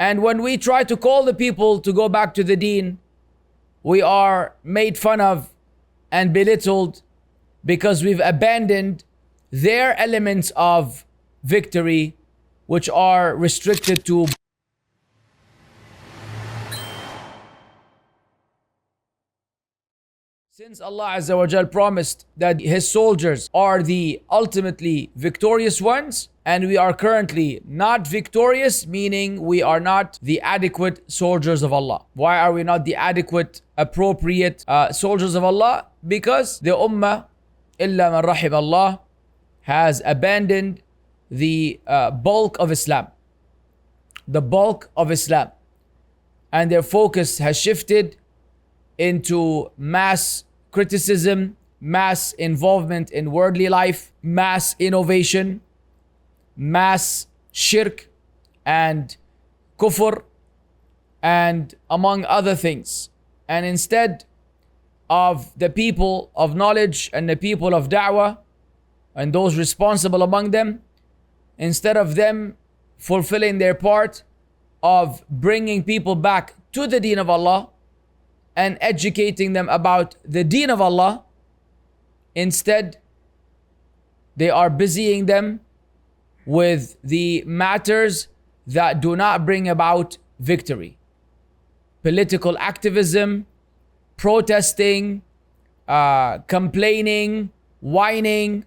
And when we try to call the people to go back to the deen, we are made fun of and belittled because we've abandoned their elements of victory, which are restricted to since Allah Azza wa Jal promised that His soldiers are the ultimately victorious ones, and we are currently not victorious, meaning we are not the adequate soldiers of Allah. Why are we not the adequate, appropriate soldiers of Allah? Because the Ummah, illa man rahim Allah, has abandoned the bulk of Islam. The bulk of Islam. And their focus has shifted into mass criticism, mass involvement in worldly life, mass innovation, mass shirk and kufr, and among other things. And instead of the people of knowledge and the people of da'wah and those responsible among them, instead of them fulfilling their part of bringing people back to the deen of Allah and educating them about the deen of Allah, instead they are busying them with the matters that do not bring about victory. Political activism, protesting, complaining, whining,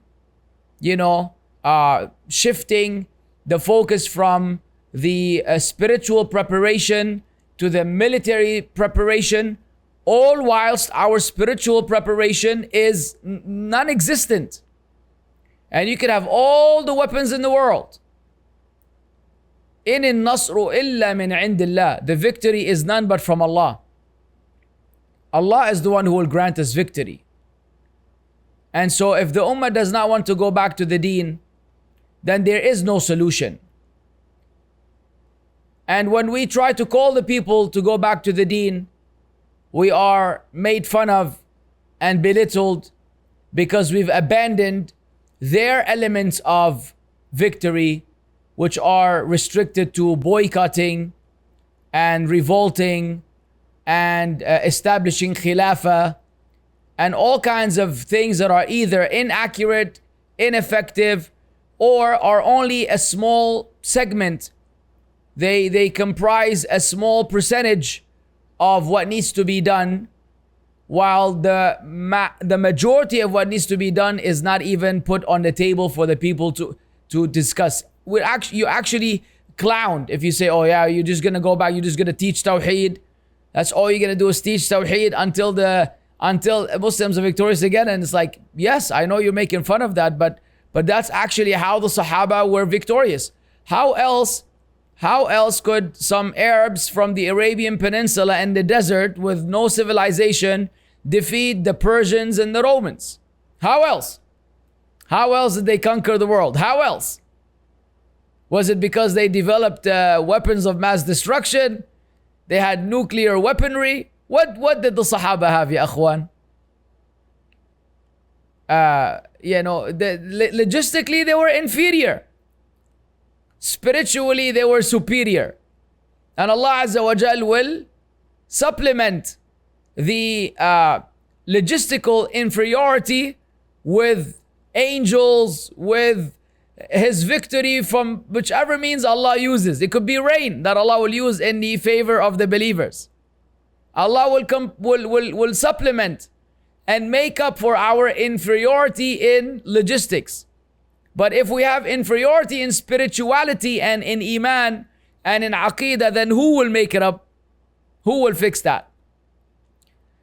shifting the focus from the spiritual preparation to the military preparation, all whilst our spiritual preparation is non-existent. And you can have all the weapons in the world. In al-nasru illa min indillah. The victory is none but from Allah. Allah is the one who will grant us victory. And so if the ummah does not want to go back to the deen, then there is no solution. And when we try to call the people to go back to the deen, we are made fun of and belittled because we've abandoned their elements of victory, which are restricted to boycotting and revolting and establishing khilafah and all kinds of things that are either inaccurate, ineffective, or are only a small segment. They comprise a small percentage of what needs to be done, while the majority of what needs to be done is not even put on the table for the people to discuss. You actually clowned if you say, oh yeah, you're just gonna go back, you're just gonna teach Tawheed. That's all you're gonna do is teach Tawheed until Muslims are victorious again. And it's like, yes, I know you're making fun of that, but that's actually how the Sahaba were victorious. How else could some Arabs from the Arabian Peninsula and the desert with no civilization defeat the Persians and the Romans? How else? How else did they conquer the world? How else? Was it because they developed weapons of mass destruction? They had nuclear weaponry? What did the Sahaba have, ya akhwan? Logistically they were inferior. Spiritually they were superior. And Allah Azza wa Jal will supplement the logistical inferiority with angels, with His victory from whichever means Allah uses. It could be rain that Allah will use in the favor of the believers. Allah will supplement and make up for our inferiority in logistics. But if we have inferiority in spirituality and in iman and in aqidah, then who will make it up? Who will fix that?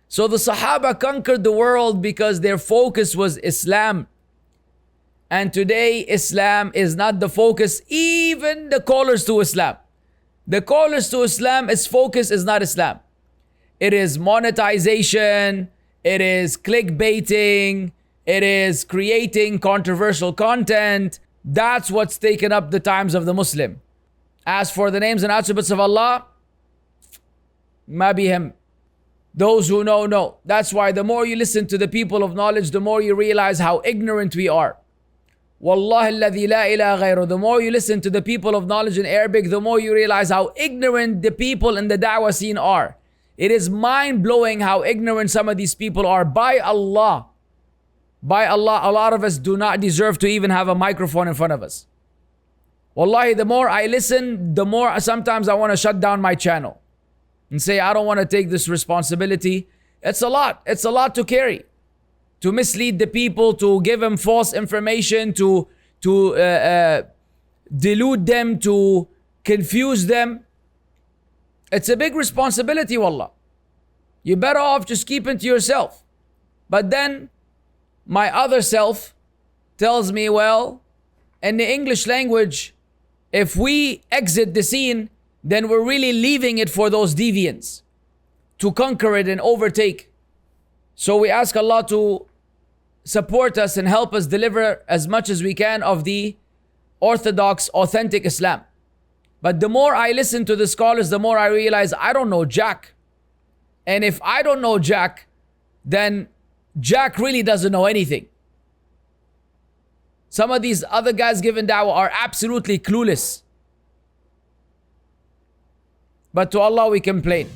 So the Sahaba conquered the world because their focus was Islam. And today Islam is not the focus, even the callers to Islam. The callers to Islam, its focus is not Islam. It is monetization, it is clickbaiting, it is creating controversial content. That's what's taken up the times of the Muslim. As for the names and attributes of Allah, ma bihim. Those who know, know. That's why the more you listen to the people of knowledge, the more you realize how ignorant we are. Wallahi alladhi la ilaha ghayru. The more you listen to the people of knowledge in Arabic, the more you realize how ignorant the people in the da'wah scene are. It is mind-blowing how ignorant some of these people are. By Allah, a lot of us do not deserve to even have a microphone in front of us. Wallahi, the more I listen, the more sometimes I want to shut down my channel and say, I don't want to take this responsibility. It's a lot. It's a lot to carry. To mislead the people, to give them false information, to delude them, to confuse them. It's a big responsibility, wallah. You're better off just keeping to yourself. But then, my other self tells me, well, in the English language, if we exit the scene, then we're really leaving it for those deviants to conquer it and overtake. So we ask Allah to support us and help us deliver as much as we can of the orthodox, authentic Islam. But the more I listen to the scholars, the more I realize I don't know Jack. And if I don't know Jack, then Jack really doesn't know anything. Some of these other guys giving da'wah are absolutely clueless. But to Allah we complain.